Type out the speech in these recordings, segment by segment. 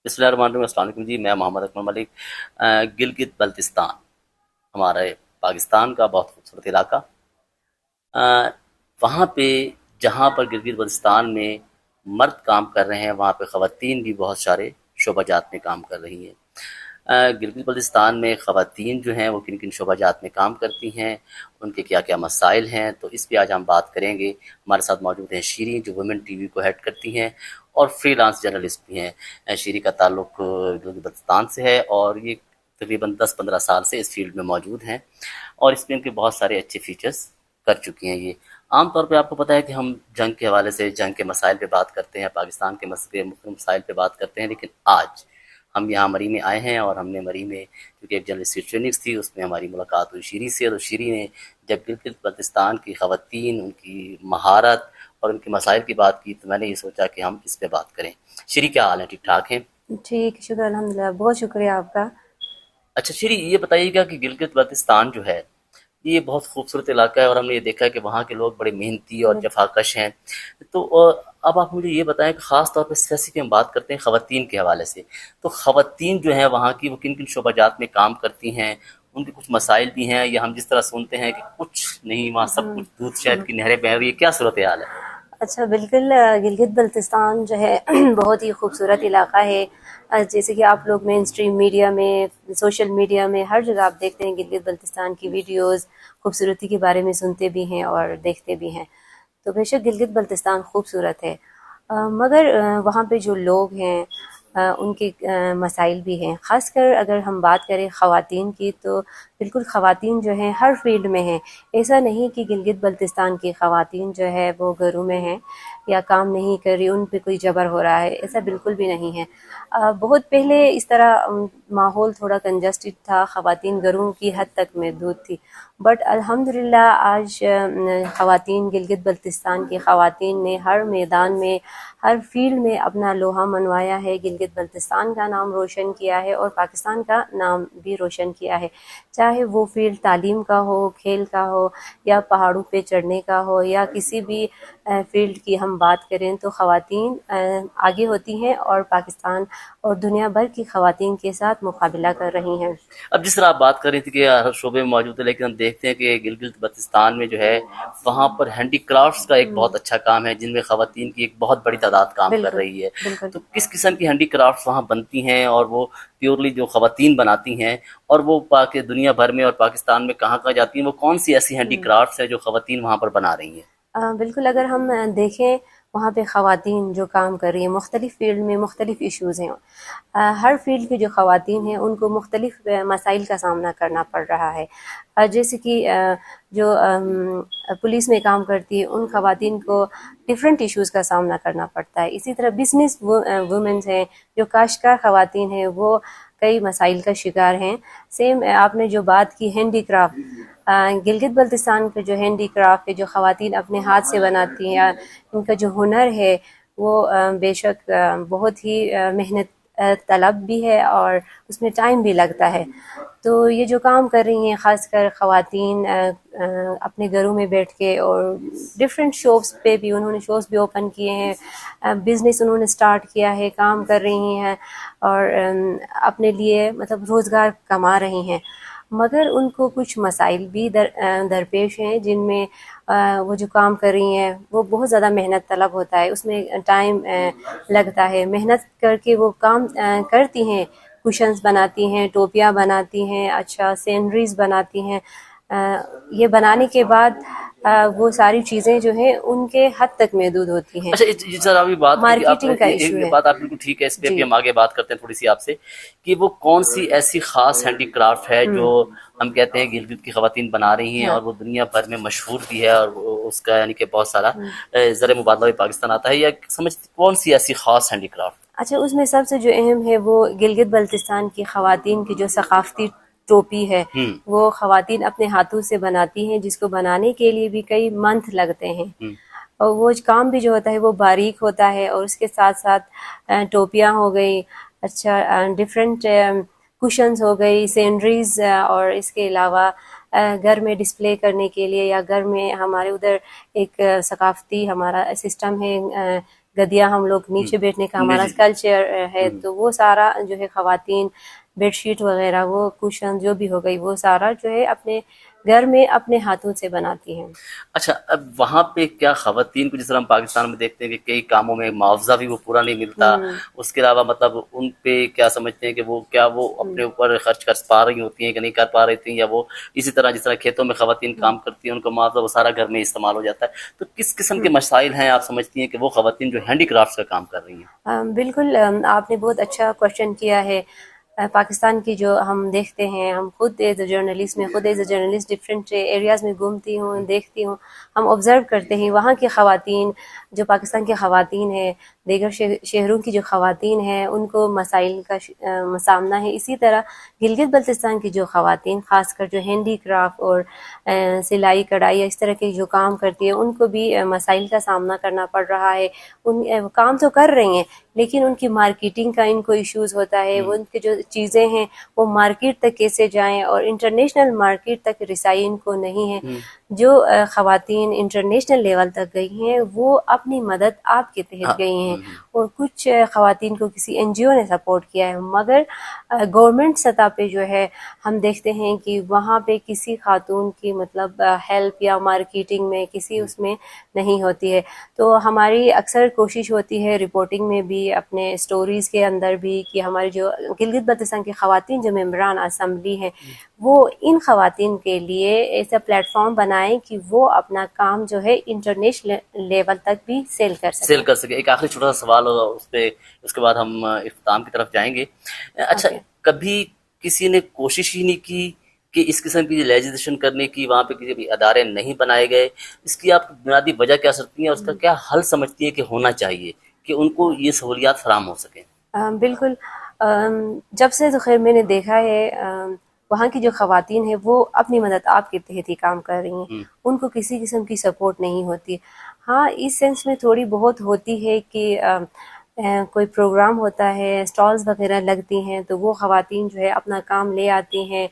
بسم اللہ الرحمن الرحیم، السلام علیکم جی، میں محمد اکمل ملک۔ گلگت بلتستان ہمارے پاکستان کا بہت خوبصورت علاقہ۔ وہاں پہ جہاں پر گلگت بلتستان میں مرد کام کر رہے ہیں، وہاں پہ خواتین بھی بہت سارے شعبہ جات میں کام کر رہی ہیں۔ گلگت بلتستان میں خواتین جو ہیں وہ کن کن شعبہ جات میں کام کرتی ہیں، ان کے کیا کیا مسائل ہیں، تو اس پہ آج ہم بات کریں گے۔ ہمارے ساتھ موجود ہیں شیریں، جو ویمن ٹی وی کو ہیڈ کرتی ہیں اور فری لانس جرنلسٹ بھی ہیں۔ شیریں کا تعلق گلگت بلتستان سے ہے اور یہ تقریباً 10-15 سال سے اس فیلڈ میں موجود ہیں، اور اس میں ان کے بہت سارے اچھے فیچرز کر چکی ہیں۔ یہ عام طور پہ آپ کو پتہ ہے کہ ہم جنگ کے حوالے سے جنگ کے مسائل پہ بات کرتے ہیں، پاکستان کے مختلف مسائل پہ بات کرتے ہیں، لیکن آج ہم یہاں مری میں آئے ہیں اور ہم نے مری میں، کیونکہ ایک جرنلسٹ ٹریننگ تھی، اس میں ہماری ملاقات ہوئی شیریں سے، اور شیریں نے جب گلگت بلتستان کی خواتین، ان کی مہارت اور ان کے مسائل کی بات کی، تو میں نے یہ سوچا کہ ہم اس پہ بات کریں۔ شیریں کیا حال ہے؟ ٹھیک ٹھاک ہیں؟ ٹھیک، شکر الحمدللہ، بہت شکریہ آپ کا۔ اچھا شیریں، یہ بتائیے گا کہ گلگت بلتستان جو ہے یہ بہت خوبصورت علاقہ ہے، اور ہم نے یہ دیکھا ہے کہ وہاں کے لوگ بڑے محنتی اور جفاکش ہیں، تو اب آپ مجھے یہ بتائیں کہ خاص طور پہ اسپیسیفک ہم بات کرتے ہیں خواتین کے حوالے سے، تو خواتین جو ہیں وہاں کی وہ کن کن شعبہ جات میں کام کرتی ہیں، ان کے کچھ مسائل بھی ہیں، یا ہم جس طرح سنتے ہیں کہ کچھ نہیں، وہاں سب کچھ دودھ شہد کی نہریں بہہ رہی ہے، کیا صورتحال ہے؟ اچھا، بالکل، گلگت بلتستان جو ہے بہت ہی خوبصورت علاقہ ہے۔ جیسے کہ آپ لوگ مین اسٹریم میڈیا میں، سوشل میڈیا میں ہر جگہ آپ دیکھتے ہیں گلگت بلتستان کی ویڈیوز، خوبصورتی کے بارے میں سنتے بھی ہیں اور دیکھتے بھی ہیں۔ تو بے شک گلگت بلتستان خوبصورت ہے، مگر وہاں پہ جو لوگ ہیں ان کے مسائل بھی ہیں۔ خاص کر اگر ہم بات کریں خواتین کی، تو بالکل خواتین جو ہیں ہر فیلڈ میں ہیں۔ ایسا نہیں کہ گلگت بلتستان کی خواتین جو ہے وہ گھروں میں ہیں یا کام نہیں کر رہی، ان پہ کوئی جبر ہو رہا ہے، ایسا بالکل بھی نہیں ہے۔ بہت پہلے اس طرح ماحول تھوڑا کنجسٹڈ تھا، خواتین گھروں کی حد تک محدود تھی، بٹ الحمدللہ آج خواتین، گلگت بلتستان کی خواتین نے ہر میدان میں، ہر فیلڈ میں اپنا لوہا منوایا ہے، گلگت بلتستان کا نام روشن کیا ہے اور پاکستان کا نام بھی روشن کیا ہے۔ چاہے وہ فیلڈ تعلیم کا ہو، کھیل کا ہو، یا پہاڑوں پہ چڑھنے کا ہو، یا کسی بھی فیلڈ کی ہم بات کریں، تو خواتین آگے ہوتی ہیں اور پاکستان اور دنیا بھر کی خواتین کے ساتھ مقابلہ کر رہی ہیں۔ اب جس طرح آپ بات کر رہی تھی کہ ہر شعبے میں موجود ہے، لیکن ہم دیکھتے ہیں کہ گلگت بلتستان میں جو ہے وہاں پر ہینڈی کرافٹس کا ایک بہت اچھا کام ہے، جن میں خواتین کی ایک بہت بڑی تعداد کام کر بالکل، رہی ہے۔ بالکل۔ تو کس قسم کی ہینڈی کرافٹس وہاں بنتی ہیں، اور وہ پیورلی جو خواتین بناتی ہیں، اور وہ دنیا بھر میں اور پاکستان میں کہاں کہاں جاتی ہیں، وہ کون سی ایسی ہینڈی کرافٹس ہے جو خواتین وہاں پر بنا رہی ہیں؟ بالکل، اگر ہم دیکھیں وہاں پہ خواتین جو کام کر رہی ہیں، مختلف فیلڈ میں مختلف ایشوز ہیں۔ ہر فیلڈ کی جو خواتین ہیں ان کو مختلف مسائل کا سامنا کرنا پڑ رہا ہے۔ جیسے کہ جو پولیس میں کام کرتی ہے، ان خواتین کو ڈفرینٹ ایشوز کا سامنا کرنا پڑتا ہے۔ اسی طرح بزنس وومنز ہیں، جو کاشتکار خواتین ہیں، وہ کئی مسائل کا شکار ہیں۔ سیم آپ نے جو بات کی ہینڈی کرافٹ، گلگت بلتستان کے جو ہینڈی کرافٹ ہے، جو خواتین اپنے ہاتھ سے بناتی ہیں، ان کا جو ہنر ہے وہ بے شک بہت ہی محنت طلب بھی ہے اور اس میں ٹائم بھی لگتا ہے۔ تو یہ جو کام کر رہی ہیں خاص کر خواتین اپنے گھروں میں بیٹھ کے، اور ڈفرینٹ شوز پہ بھی انہوں نے شوز بھی اوپن کیے ہیں، بزنس انہوں نے سٹارٹ کیا ہے، کام کر رہی ہیں اور اپنے لیے مطلب روزگار کما رہی ہیں، مگر ان کو کچھ مسائل بھی درپیش ہیں، جن میں وہ جو کام کر رہی ہیں وہ بہت زیادہ محنت طلب ہوتا ہے، اس میں ٹائم لگتا ہے۔ محنت کر کے وہ کام کرتی ہیں، کوشنز بناتی ہیں، ٹوپیاں بناتی ہیں، اچھا سینریز بناتی ہیں۔ یہ بنانے کے بعد وہ ساری چیزیں جو ہیں ان کے حد تک محدود ہوتی ہیں۔ اچھا، یہ ذرا ابھی بات کی کہ آپ مارکیٹنگ کا ایشو یہ ہے۔ بات آپ بالکل ٹھیک ہے، اس پہ جی۔ بھی ہم آگے بات کرتے ہیں تھوڑی سی آپ سے، کہ وہ کون سی ایسی خاص ہینڈی کرافٹ ہے جو ہم کہتے ہیں گلگت کی خواتین بنا رہی ہیں، ہاں۔ اور وہ دنیا بھر میں مشہور بھی ہے، اور اس کا یعنی کہ بہت سارا زر مبادلہ بھی پاکستان آتا ہے، یا سمجھ کون سی ایسی خاص ہینڈی کرافٹ؟ اچھا، اس میں سب سے جو اہم ہے وہ گلگت بلتستان کی خواتین کی جو ثقافتی ٹوپی ہے، وہ خواتین اپنے ہاتھوں سے بناتی ہیں، جس کو بنانے کے لیے بھی کئی منتھ لگتے ہیں، اور وہ کام بھی جو ہوتا ہے وہ باریک ہوتا ہے، اور اس کے ساتھ ساتھ ٹوپیاں ہو گئی، اچھا ڈفرینٹ کوشنز ہو گئی، سینریز، اور اس کے علاوہ گھر میں ڈسپلے کرنے کے لیے، یا گھر میں ہمارے ادھر ایک ثقافتی ہمارا سسٹم ہے گدیا ہم لوگ نیچے بیٹھنے کا ہمارا کلچر ہے، تو وہ سارا جو ہے خواتین بیڈ شیٹ وغیرہ، وہ کوشن جو بھی ہو گئی، وہ سارا جو ہے اپنے گھر میں اپنے ہاتھوں سے بناتی ہیں۔ اچھا، اب وہاں پہ کیا خواتین کو، جس طرح ہم پاکستان میں دیکھتے ہیں کہ کئی کاموں میں معاوضہ بھی وہ پورا نہیں ملتا، اس کے علاوہ مطلب ان پہ کیا سمجھتے ہیں کہ وہ کیا وہ اپنے اوپر خرچ کر پا رہی ہوتی ہیں کہ نہیں کر پا رہی تھیں، یا وہ اسی طرح جس طرح کھیتوں میں خواتین کام کرتی ہیں ان کا معاوضہ وہ سارا گھر میں استعمال ہو جاتا ہے، تو کس قسم کے مسائل ہیں آپ سمجھتی ہیں کہ وہ خواتین جو ہینڈی کرافٹس کا کام کر رہی ہیں؟ بالکل، آپ نے بہت اچھا کوشچن کیا ہے۔ پاکستان کی جو ہم دیکھتے ہیں، ہم خود ایز اے جرنلسٹ، میں خود as a journalist different areas میں گھومتی ہوں، دیکھتی ہوں، ہم آبزرو کرتے ہیں وہاں کی خواتین، جو پاکستان کی خواتین ہیں، دیگر شہروں کی جو خواتین ہیں، ان کو مسائل کا سامنا ہے۔ اسی طرح گلگت بلتستان کی جو خواتین، خاص کر جو ہینڈی کرافٹ اور سلائی کڑھائی اس طرح کے جو کام کرتی ہیں، ان کو بھی مسائل کا سامنا کرنا پڑ رہا ہے۔ ان کام تو کر رہی ہیں، لیکن ان کی مارکیٹنگ کا ان کو ایشوز ہوتا ہے، وہ ان کی جو چیزیں ہیں وہ مارکیٹ تک کیسے جائیں، اور انٹرنیشنل مارکیٹ تک رسائی ان کو نہیں ہے۔ جو خواتین انٹرنیشنل لیول تک گئی ہیں وہ اپنی مدد آپ کے تحت گئی ہیں، اور کچھ خواتین کو کسی این جی او نے سپورٹ کیا ہے، مگر گورنمنٹ سطح پہ جو ہے ہم دیکھتے ہیں کہ وہاں پہ کسی خاتون کی مطلب ہیلپ یا مارکیٹنگ میں کسی اس میں نہیں ہوتی ہے۔ تو ہماری اکثر کوشش ہوتی ہے رپورٹنگ میں بھی، اپنے سٹوریز کے اندر بھی، کہ ہماری جو گلگت بلتستان کی خواتین جو ممبران اسمبلی ہیں، وہ ان خواتین کے لیے ایسا پلیٹ فارم بنائیں کہ وہ اپنا کام جو ہے انٹرنیشنل لیول تک بھی سیل کر سکے۔ ایک آخری چھوٹا سا سوال ہوگا اس پہ، اس کے بعد ہم اختتام کی طرف جائیں گے۔ اچھا، کبھی کسی نے کوشش ہی نہیں کی کہ اس قسم کی لیجسلیشن کرنے کی، وہاں پہ کسی بھی ادارے نہیں بنائے گئے؟ اس کی آپ بنیادی وجہ کیا سکتی ہیں، اس کا کیا حل سمجھتی ہیں کہ ہونا چاہیے کہ ان کو یہ سہولیات فراہم ہو سکیں؟ بالکل، جب سے تو خیر میں نے دیکھا ہے وہاں کی جو خواتین ہیں وہ اپنی مدد آپ کے تحت ہی کام کر رہی ہیں، ان کو کسی قسم کی سپورٹ نہیں ہوتی۔ ہاں، اس سینس میں تھوڑی بہت ہوتی ہے کہ کوئی پروگرام ہوتا ہے، اسٹالز وغیرہ لگتی ہیں، تو وہ خواتین جو ہے اپنا کام لے آتی ہیں،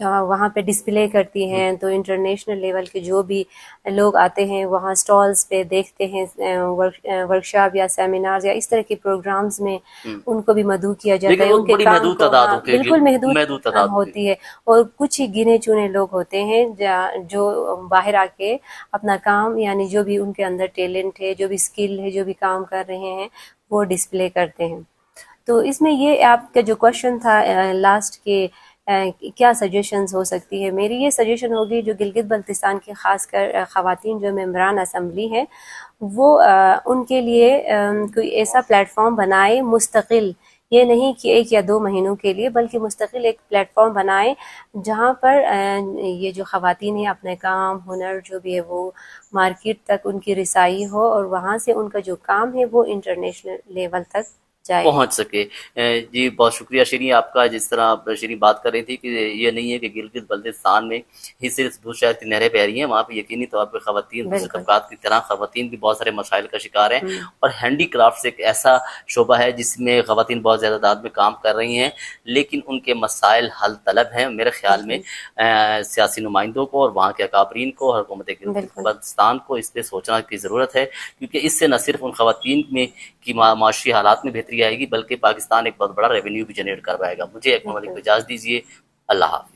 وہاں پہ ڈسپلے کرتی ہیں، تو انٹرنیشنل لیول کے جو بھی لوگ آتے ہیں وہاں سٹالز پہ دیکھتے ہیں، ورکشاپ یا سیمینارز یا اس طرح کے پروگرامز میں ان کو بھی مدعو کیا جاتا ہے، ان کے کام کو بالکل محدود ہوتی ہے، اور کچھ ہی گنے چنے لوگ ہوتے ہیں جو باہر آ کے اپنا کام، یعنی جو بھی ان کے اندر ٹیلنٹ ہے، جو بھی اسکل ہے، جو بھی کام کر رہے ہیں، وہ ڈسپلے کرتے ہیں۔ تو اس میں یہ آپ کا جو کوشچن تھا لاسٹ کے کیا سجیشنز ہو سکتی ہے، میری یہ سجیشن ہوگی جو گلگت بلتستان کی خاص کر خواتین جو ممبران اسمبلی ہیں، وہ ان کے لیے کوئی ایسا پلیٹ فارم بنائے مستقل، یہ نہیں کہ 1 یا 2 مہینوں کے لیے، بلکہ مستقل ایک پلیٹ فارم بنائے جہاں پر یہ جو خواتین ہیں اپنے کام، ہنر جو بھی ہے وہ مارکیٹ تک ان کی رسائی ہو، اور وہاں سے ان کا جو کام ہے وہ انٹرنیشنل لیول تک پہنچ سکے۔ جی بہت شکریہ شیریں آپ کا، جس طرح آپ شیریں بات کر رہی تھی کہ یہ نہیں ہے کہ گلگت بلتستان میں ہی صرف دودھ شہر کی نہریں بہ رہی ہیں، وہاں پہ یقینی طور پہ خواتین دوسرے طبقات کی طرح خواتین بھی بہت سارے مسائل کا شکار ہیں، اور ہینڈی کرافٹس ایک ایسا شعبہ ہے جس میں خواتین بہت زیادہ تعداد میں کام کر رہی ہیں، لیکن ان کے مسائل حل طلب ہیں۔ میرے خیال میں سیاسی نمائندوں کو اور وہاں کے اکابرین کو، حکومت گلگت بلتستان کو اس پہ سوچنا کی ضرورت ہے، کیونکہ اس سے نہ صرف ان خواتین میں کی معاشی حالات میں بہتری آئے گی، بلکہ پاکستان ایک بہت بڑا ریونیو بھی جنریٹ کر پائے گا۔ مجھے ایک ممالک کو اجازت دیجیے، اللہ حافظ۔